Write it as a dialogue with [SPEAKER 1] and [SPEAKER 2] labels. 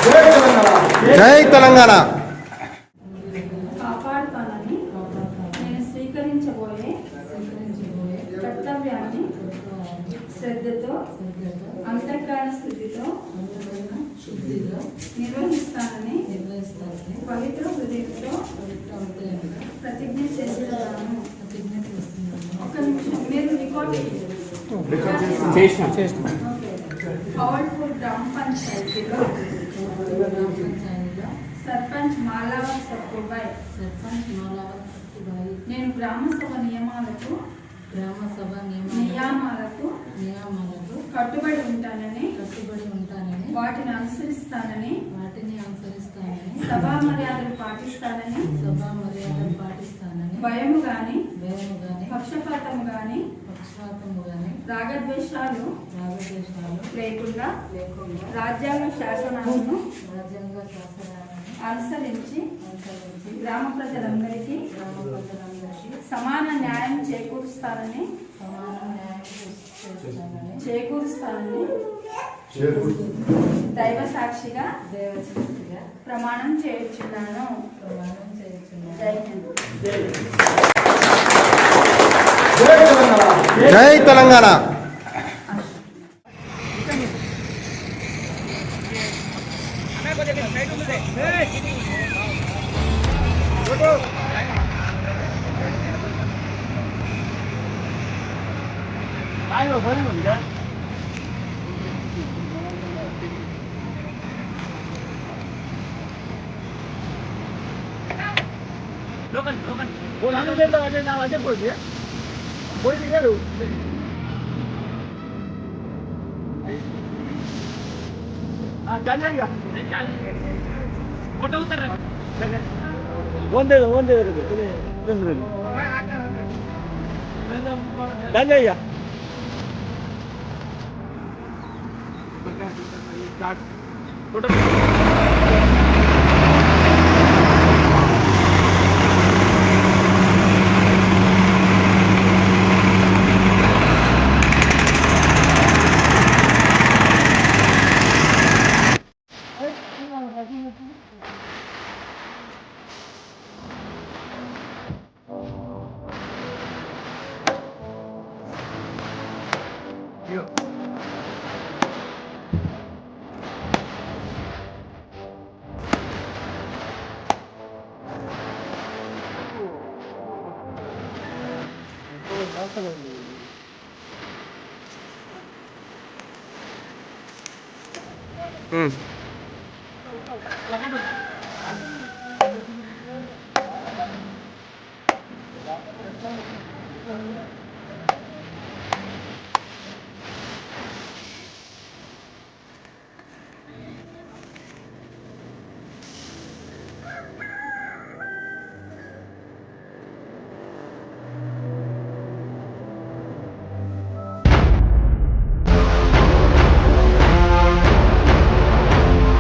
[SPEAKER 1] జై తెలంగాణ.
[SPEAKER 2] కాపాడుతానని నేను స్వీకరించబోయే కర్తవ్యాన్ని శ్రద్ధతో అంతఃకరణ స్థితితో నిర్వహిస్తానని పవిత్ర హృదయంతో ప్రతిజ్ఞ చేస్తున్నాను. ఒక్క నిమిషం మీరు రికార్డ్ పవర్ఫుల్ గ్రామ పంచాయతీలో సర్పంచ్ మాలావత్ సత్తుబాయ్ నేను గ్రామ సభ నియమాలకు కట్టుబడి ఉంటానని వాటిని అనుసరిస్తానని సభా మర్యాదలు పాటిస్తానని భయము గాని పక్షపాతము గాని రాగద్వేషాలు లేకుండా రాజ్యాంగ శాసనాలను అనుసరించి గ్రామ ప్రజలందరికీ సమాన న్యాయం చేకూరుస్తానని దైవ సాక్షిగా ప్రమాణం చేయుచున్నాను.
[SPEAKER 1] జై తెలంగాణ.